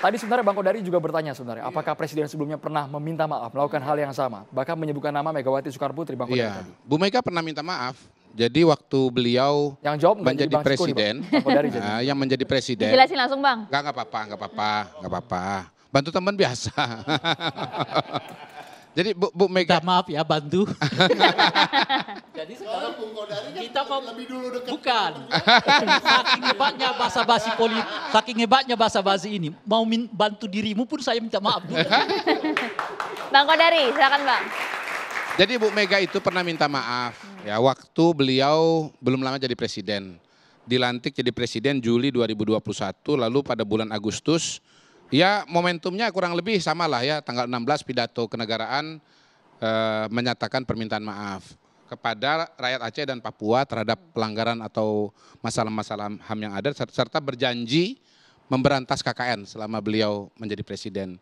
Tadi sebenarnya Bang Kodari juga bertanya sebenarnya, apakah presiden sebelumnya pernah meminta maaf, melakukan hal yang sama, bahkan menyebutkan nama Megawati Soekarnoputri, Bang Kodari Iya, tadi. Bu Mega pernah minta maaf. Jadi waktu beliau Yang jawab nggak jadi menjadi Bang Ciko nih, presiden, Bang Kodari jadi. yang menjadi presiden, Dijelasin langsung Bang. nggak apa-apa, nggak apa-apa. Bantu teman biasa. Jadi Bu Mega, Minta maaf ya bantu. Jadi sekarang Bung Kodari kan Kita mau lebih dulu dekat. bukan. Saking hebatnya basa-basi politik, saking hebatnya basa-basi ini, mau bantu dirimu pun saya minta maaf dulu. Bang Kodari, silakan Bang. jadi Bu Mega itu pernah minta maaf ya waktu beliau belum lama jadi presiden. Dilantik jadi presiden Juli 2021, lalu pada bulan Agustus, ya momentumnya kurang lebih sama lah ya, tanggal 16 pidato kenegaraan menyatakan permintaan maaf kepada rakyat Aceh dan Papua terhadap pelanggaran atau masalah-masalah HAM yang ada, serta berjanji memberantas KKN selama beliau menjadi presiden.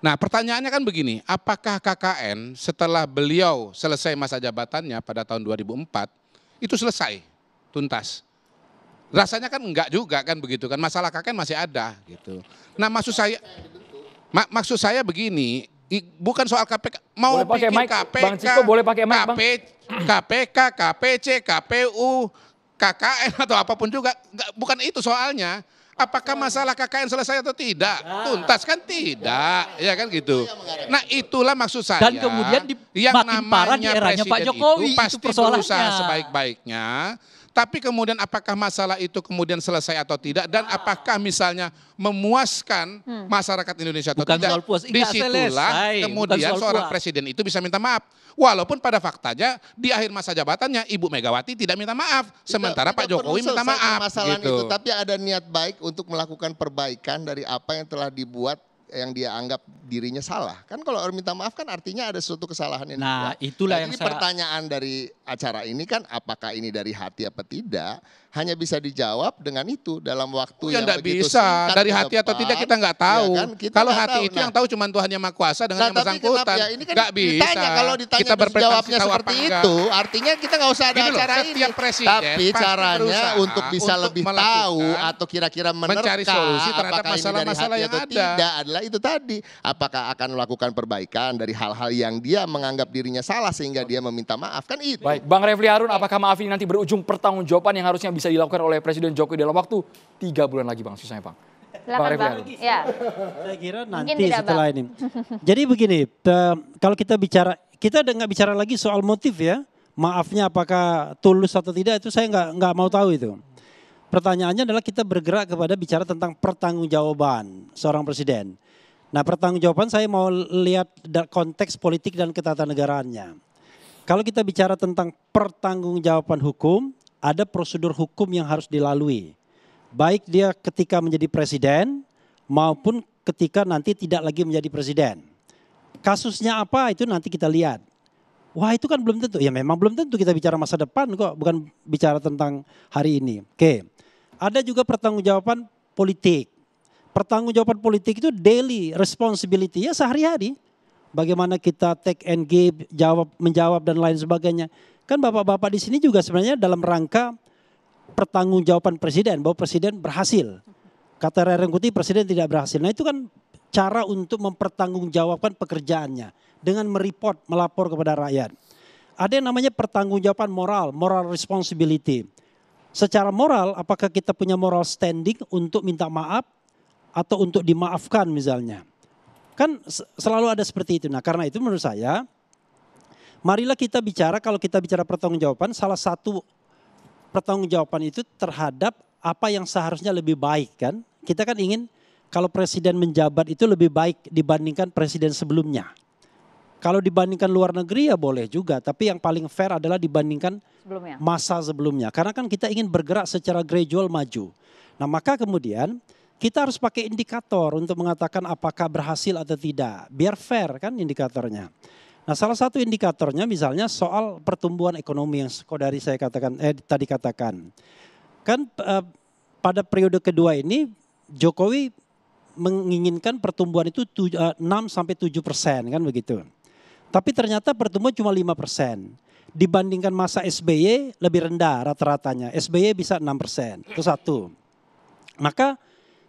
Nah pertanyaannya kan begini, apakah KKN setelah beliau selesai masa jabatannya pada tahun 2004, itu selesai, tuntas? Rasanya kan enggak juga kan begitu kan, masalah KKN masih ada gitu. Nah maksud saya begini, bukan soal KPK, mau Boleh pakai bikin mic, KPK, Bang Ciko boleh pakai mic, Bang. KPK, KPC, KPU, KKN atau apapun juga, bukan itu soalnya. Apakah masalah KKN selesai atau tidak? Tuntas kan tidak, ya kan gitu. Nah itulah maksud saya. Dan kemudian yang makin parah di namanya eranya Pak presiden Jokowi, itu pasti itu persoalannya. berusaha sebaik-baiknya. Tapi kemudian apakah masalah itu kemudian selesai atau tidak, dan apakah misalnya memuaskan masyarakat Indonesia atau Bukan tidak? soal puas, ingat Disitulah selesai, kemudian bukan soal seorang puas. presiden itu bisa minta maaf. Walaupun pada faktanya di akhir masa jabatannya Ibu Megawati tidak minta maaf, sementara Pak Jokowi minta maaf. Masalah Gitu. itu, tapi ada niat baik untuk melakukan perbaikan dari apa yang telah dibuat yang dia anggap dirinya salah. Kan kalau orang minta maaf kan artinya ada suatu kesalahan yang Nah, dibuat. itulah yang jadi saya- pertanyaan dari acara ini kan apakah ini dari hati apa tidak, hanya bisa dijawab dengan itu dalam waktu Ya yang enggak begitu bisa, singkat dari ke hati atau depan, tidak kita nggak tahu. ya kan? Kita Kalau nggak hati tahu. itu yang tahu cuma Tuhan yang Maha Kuasa dengan yang tapi bersangkutan. kenapa ya ini kan Nggak bisa. ditanya, kalau ditanya kita terus berprestasi jawabnya tahu seperti apa enggak. itu, artinya kita nggak usah ada Gini loh, acara ini. setiap presiden Tapi pasti caranya berusaha untuk bisa untuk lebih melakukan, tahu atau kira-kira menerka mencari solusi terhadap apakah ini dari masalah-masalah hati yang atau ada. tidak adalah itu tadi. Apakah akan melakukan perbaikan dari hal-hal yang dia menganggap dirinya salah sehingga dia meminta maaf, kan itu. Baik, Bang Refli Harun, apakah maaf ini nanti berujung pertanggungjawaban yang harusnya bisa dilakukan oleh Presiden Jokowi dalam waktu 3 bulan lagi Bang, sisanya Bang. Silakan Refli Bang. Harun. Ya. Saya kira Mungkin nanti tidak, setelah ini. Jadi begini, kalau kita bicara, kita udah nggak bicara lagi soal motif ya. Maafnya apakah tulus atau tidak itu saya nggak mau tahu itu. Pertanyaannya adalah kita bergerak kepada bicara tentang pertanggungjawaban seorang presiden. Nah pertanggungjawaban saya mau lihat konteks politik dan ketatanegaranya. Kalau kita bicara tentang pertanggungjawaban hukum, ada prosedur hukum yang harus dilalui. Baik dia ketika menjadi presiden maupun ketika nanti tidak lagi menjadi presiden. Kasusnya apa itu nanti kita lihat. Wah itu kan belum tentu, ya memang belum tentu, kita bicara masa depan kok, bukan bicara tentang hari ini. Oke, ada juga pertanggungjawaban politik. Pertanggungjawaban politik itu daily responsibility ya sehari-hari. Bagaimana kita take and give, menjawab dan lain sebagainya. Kan bapak-bapak di sini juga sebenarnya dalam rangka pertanggungjawaban presiden, bahwa presiden berhasil. Kata Rerengkuti presiden tidak berhasil. Nah itu kan cara untuk mempertanggungjawabkan pekerjaannya. Dengan melapor kepada rakyat. Ada yang namanya pertanggungjawaban moral responsibility. Secara moral apakah kita punya moral standing untuk minta maaf atau untuk dimaafkan misalnya. Kan selalu ada seperti itu. Nah karena itu menurut saya, marilah kita bicara, kalau kita bicara pertanggungjawaban, salah satu pertanggungjawaban itu terhadap apa yang seharusnya lebih baik kan. Kita kan ingin kalau presiden menjabat itu lebih baik dibandingkan presiden sebelumnya. Kalau dibandingkan luar negeri ya boleh juga, tapi yang paling fair adalah dibandingkan masa sebelumnya. Karena kan kita ingin bergerak secara gradual maju. Nah maka kemudian kita harus pakai indikator untuk mengatakan apakah berhasil atau tidak. Biar fair kan indikatornya. Nah salah satu indikatornya misalnya soal pertumbuhan ekonomi yang Kodari saya katakan, tadi katakan. Kan pada periode kedua ini Jokowi menginginkan pertumbuhan itu 6-7% kan begitu. Tapi ternyata pertumbuhan cuma 5%. Dibandingkan masa SBY lebih rendah rata-ratanya. SBY bisa 6%. Itu satu. Maka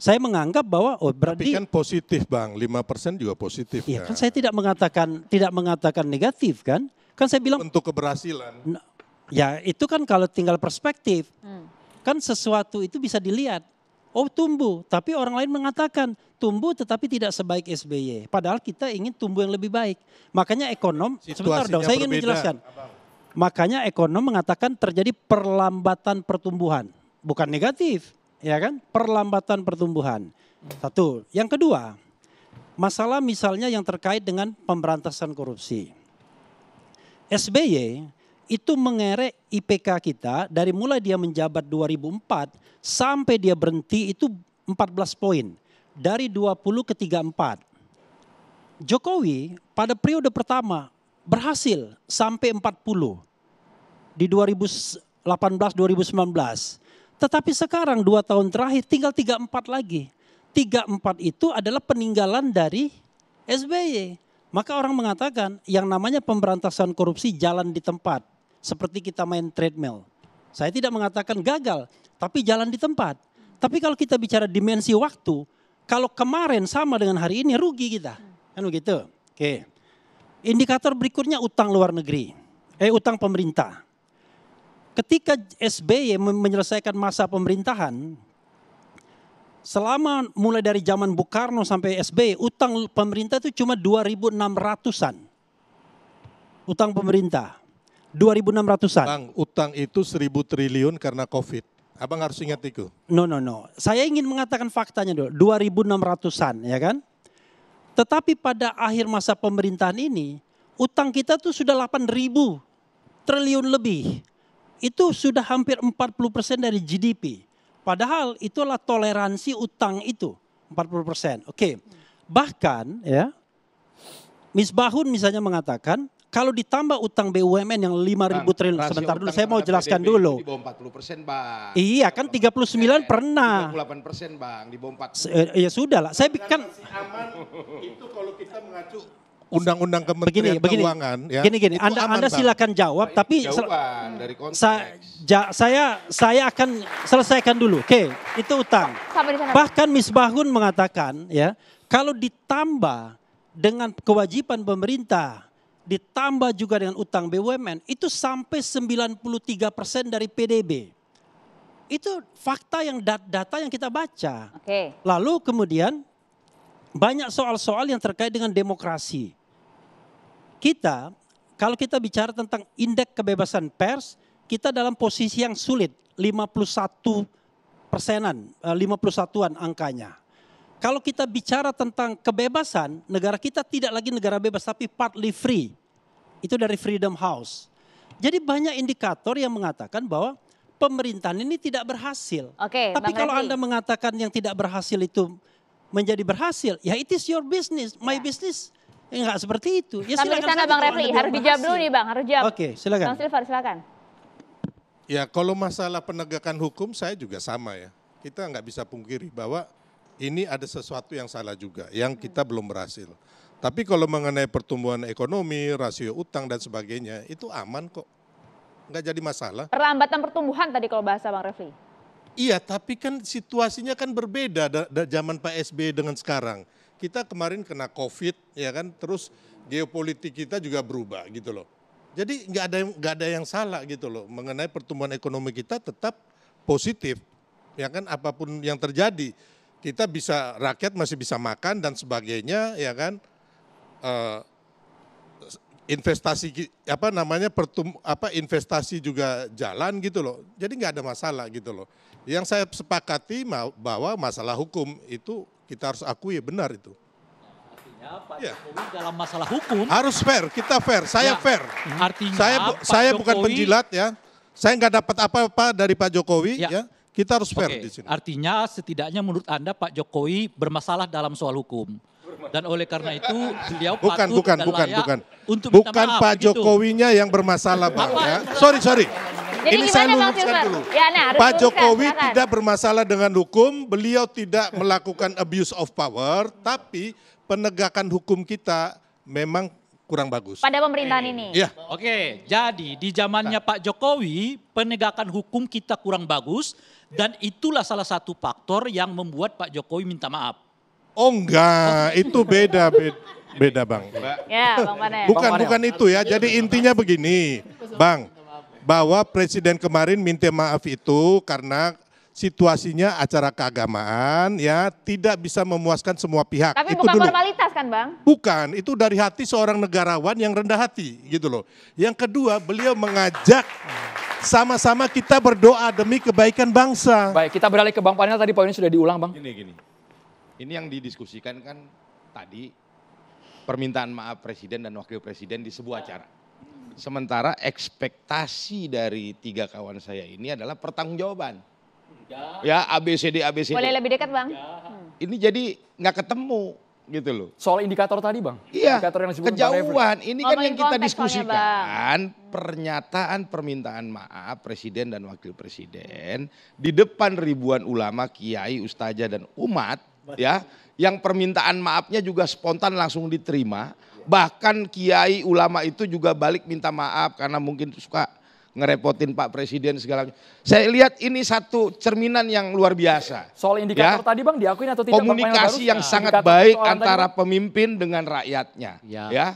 Saya menganggap bahwa Tapi berarti kan positif Bang, 5% juga positif. iya kan saya tidak mengatakan negatif kan? Kan saya bilang Untuk keberhasilan. ya itu kan kalau tinggal perspektif. Kan sesuatu itu bisa dilihat. Oh tumbuh, tapi orang lain mengatakan tumbuh tetapi tidak sebaik SBY. Padahal kita ingin tumbuh yang lebih baik. Makanya ekonom, sebentar dong saya ingin berbeda, menjelaskan. Abang. Makanya ekonom mengatakan terjadi perlambatan pertumbuhan. Bukan negatif, ya kan? Perlambatan pertumbuhan. Satu. Yang kedua, masalah misalnya yang terkait dengan pemberantasan korupsi. SBY itu mengerek IPK kita dari mulai dia menjabat 2004 sampai dia berhenti itu 14 poin. Dari 20 ke 34. Jokowi pada periode pertama berhasil sampai 40 di 2018-2019. Tetapi sekarang 2 tahun terakhir tinggal 34 lagi. 34 itu adalah peninggalan dari SBY. Maka orang mengatakan yang namanya pemberantasan korupsi jalan di tempat. Seperti kita main treadmill. Saya tidak mengatakan gagal, tapi jalan di tempat. Tapi kalau kita bicara dimensi waktu, kalau kemarin sama dengan hari ini rugi kita. Kan begitu? Oke. Indikator berikutnya utang luar negeri. Utang pemerintah. Ketika SBY menyelesaikan masa pemerintahan, selama mulai dari zaman Bung Karno sampai SBY, utang pemerintah itu cuma 2.600-an. Utang pemerintah. 2.600-an. Bang, utang itu 1.000 triliun karena COVID. Abang harus ingat itu. No. Saya ingin mengatakan faktanya dulu. 2.600-an ya kan. Tetapi pada akhir masa pemerintahan ini, utang kita tuh sudah 8.000 triliun lebih. Itu sudah hampir 40% dari GDP. Padahal itulah toleransi utang itu. 40%. Oke. Bahkan ya, Misbahun misalnya mengatakan, kalau ditambah utang BUMN yang 5.000 triliun, sebentar dulu saya mau jelaskan dulu. Di bawah 40% Bang. Iya kan 39 pernah. 38% Bang, di bawah 40%. Ya sudah lah, saya kan Aman itu kalau kita mengacu Undang-Undang Kementerian begini, Keuangan. Ya, Gini, itu Anda aman, Bang. silakan jawab, tapi Jauhan dari konteks. saya akan selesaikan dulu. Oke, itu utang. Sampai di sana. Bahkan Misbahun mengatakan ya, kalau ditambah dengan kewajiban pemerintah, ditambah juga dengan utang BUMN, itu sampai 93% dari PDB. Itu fakta yang data yang kita baca. Oke. Lalu kemudian banyak soal-soal yang terkait dengan demokrasi. Kalau kita bicara tentang indeks kebebasan pers, kita dalam posisi yang sulit, 51%an angkanya. Kalau kita bicara tentang kebebasan, negara kita tidak lagi negara bebas, tapi partly free. Itu dari Freedom House. Jadi banyak indikator yang mengatakan bahwa pemerintahan ini tidak berhasil. Oke, Tapi Bang kalau Refli. Anda mengatakan yang tidak berhasil itu menjadi berhasil, ya it is your business, my business. Enggak seperti itu. Ya Sampai di silakan sana saja Bang kalau Refli, Anda harus bilang dijawab dulu berhasil. nih Bang, harus jawab. Oke, silakan. Bang Silvar, silakan. Ya kalau masalah penegakan hukum saya juga sama ya. Kita nggak bisa pungkiri bahwa ini ada sesuatu yang salah juga, yang kita belum berhasil. Tapi kalau mengenai pertumbuhan ekonomi, rasio utang dan sebagainya, itu aman kok. Nggak jadi masalah. Perlambatan pertumbuhan tadi kalau bahasa Bang Refli. Iya, tapi kan situasinya kan berbeda zaman Pak SBY dengan sekarang. Kita kemarin kena COVID, ya kan, terus geopolitik kita juga berubah gitu loh. Jadi nggak ada yang salah gitu loh mengenai pertumbuhan ekonomi kita tetap positif, ya kan, apapun yang terjadi kita bisa, rakyat masih bisa makan dan sebagainya, ya kan. Investasi investasi juga jalan gitu loh. Jadi nggak ada masalah gitu loh. Yang saya sepakati bahwa masalah hukum itu kita harus akui benar itu. Artinya Pak Ya. Jokowi dalam masalah hukum. Harus fair, kita fair, saya Ya, fair. Artinya Saya Pak bukan Jokowi- penjilat ya. Saya nggak dapat apa-apa dari Pak Jokowi Ya. ya. Kita harus fair Oke, di sini. artinya setidaknya menurut Anda Pak Jokowi bermasalah dalam soal hukum. Dan oleh karena itu beliau Bukan, patut dan layak bukan. untuk minta Bukan maaf, Pak begitu. Jokowinya yang bermasalah, Bang. Apa? Ya. Sorry. Jadi Ini gimana, saya Bang luruskan Silvar? dulu. Ya, nah, harus Pak luruskan, Jokowi silakan. tidak bermasalah dengan hukum, beliau tidak melakukan abuse of power, tapi penegakan hukum kita memang kurang bagus. Pada pemerintahan ini. Iya. Oke, jadi di zamannya Pak Jokowi penegakan hukum kita kurang bagus Dan itulah salah satu faktor yang membuat Pak Jokowi minta maaf. Oh enggak, itu beda Bang. Ya, Bang Panel. Bukan itu ya. Jadi intinya begini, Bang, bahwa Presiden kemarin minta maaf itu karena situasinya acara keagamaan ya tidak bisa memuaskan semua pihak. Tapi itu bukan dulu. formalitas kan, Bang? Bukan, itu dari hati seorang negarawan yang rendah hati gitu loh. Yang kedua, beliau mengajak sama-sama kita berdoa demi kebaikan bangsa. Baik, kita beralih ke Bang Panel, tadi poinnya sudah diulang Bang. Gini. Ini yang didiskusikan kan tadi permintaan maaf presiden dan wakil presiden di sebuah acara. Sementara ekspektasi dari 3 kawan saya ini adalah pertanggungjawaban. Ya ABCD. Boleh lebih dekat, Bang? Ini jadi nggak ketemu gitu loh. Soal indikator tadi Bang. Iya, Indikator yang disebut Bang Refli. kejauhan. Ini kan Ngomongin yang kita konteks soalnya, diskusikan. Pernyataan permintaan maaf presiden dan wakil presiden di depan ribuan ulama, kiai, ustazah dan umat ya. Yang permintaan maafnya juga spontan langsung diterima. Bahkan kiai ulama itu juga balik minta maaf karena mungkin suka ngerepotin Pak Presiden segala macam. Saya lihat ini satu cerminan yang luar biasa. Soal indikator tadi Bang diakuin atau tidak? Bang Panel Komunikasi Barus? yang sangat Indikator baik persoalan antara tadi, Bang? pemimpin dengan rakyatnya. Ya.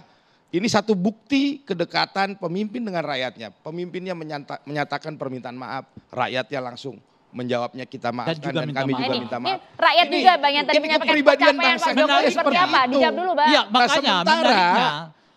Ini satu bukti kedekatan pemimpin dengan rakyatnya. Pemimpinnya menyatakan permintaan maaf, rakyatnya langsung menjawabnya kita maafkan dan minta kami maaf. juga Ini, minta ini maaf. rakyat juga Bang yang tadi ini menyampaikan kepribadian pencapaian bangsa Pak Jokowi kita seperti seperti apa? itu. Dijawab dulu, Bang. Iya, Nah, makanya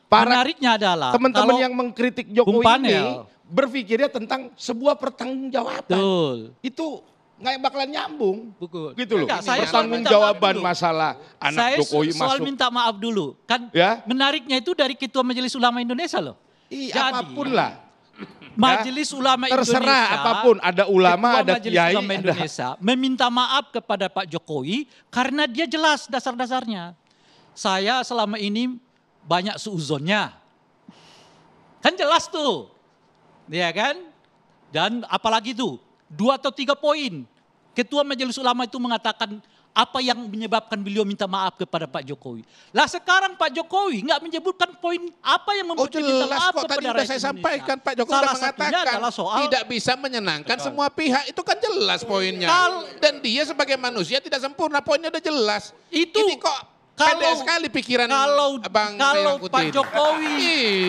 menariknya adalah teman-teman kalau- yang mengkritik Jokowi Bung Panel. ini berpikirnya tentang sebuah pertanggungjawaban. Betul. Itu nggak bakalan nyambung. Betul. Gitu loh. Enggak, saya soal minta Pertanggungjawaban maaf dulu. masalah anak Saya Jokowi soal masuk. minta maaf dulu. Kan Ya. menariknya itu dari Ketua Majelis Ulama Indonesia loh. Iya, apapun lah. Majelis Ulama Terserah Indonesia, apapun, ada ulama, Ketua ada Majelis kiai, Ulama ada- Indonesia meminta maaf kepada Pak Jokowi karena dia jelas dasar-dasarnya. Saya selama ini banyak suuzonnya. Kan jelas tuh. Ya kan? Dan apalagi tuh 2 atau 3 poin. Ketua Majelis Ulama itu mengatakan apa yang menyebabkan beliau minta maaf kepada Pak Jokowi. Lah sekarang Pak Jokowi nggak menyebutkan poin apa yang membuat dia minta Jelas maaf kok, tadi kepada sudah rakyat saya Indonesia. sampaikan, Pak Jokowi Salah sudah satunya mengatakan adalah soal tidak bisa menyenangkan semua pihak, itu kan jelas poinnya. Dan dia sebagai manusia tidak sempurna, poinnya udah jelas. Itu Ini kok pendek sekali pikiran Bang kalau Putih Pak ini. Jokowi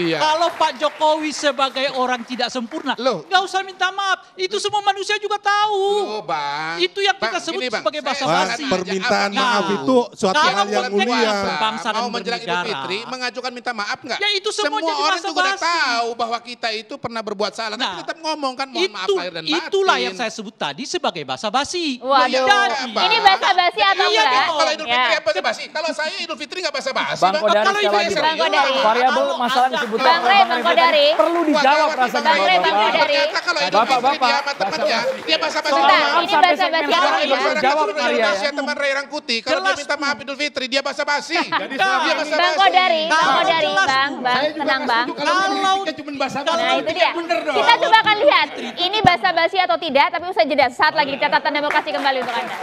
Iya. kalau Pak Jokowi sebagai orang tidak sempurna Loh. nggak usah minta maaf, itu semua manusia juga tahu. Loh, Bang. Itu yang Bang, kita sebut gini, Bang. sebagai Saya basa-basi. sangat Permintaan Nah, maaf itu suatu kalau hal yang konteksnya mulia. berbangsa dan mau menjelang Idul bernegara. Fitri mengajukan minta maaf nggak? Ya, itu semua jadi orang juga udah basa-basi. tahu bahwa kita itu pernah berbuat salah, tapi Nah, tetap ngomong kan mohon maaf lahir dan batin. Itulah yang saya sebut tadi sebagai basa-basi. Waduh, Jadi, Bang. ini basa-basi atau Iya, enggak? dong. Kalau Idul Ya. Fitri apa basa-basi? Kalau saya Idul Fitri nggak basa-basi. Bang Kodari Kalau sekali itu lagi. Bang Kodari. Variabel Kalau masalah ada- disebutkan Bang Rey, Bang Kodari. perlu dijawab rasanya. Bang Rey, Bang Kodari. Ternyata kalau Idul Fitri Bapak-bapak, dia sama temannya, dia basa-basi. Soal Bentar, maaf ini sampai basa-basi segmen apa sekarang ya? belum terjawab Maria ya. Indonesia teman Ray Rangkuti, kalau dia Jelas, minta maaf Idul Fitri, dia basa-basi. Jadi dia Bang basa-basi. Kodari, Bang Kalau Kodari, jelas, Bang, tenang Bang. Nah itu dia. Kita coba akan lihat ini basa-basi atau tidak, tapi usai jeda. Saat lagi catatan demokrasi kembali untuk Anda.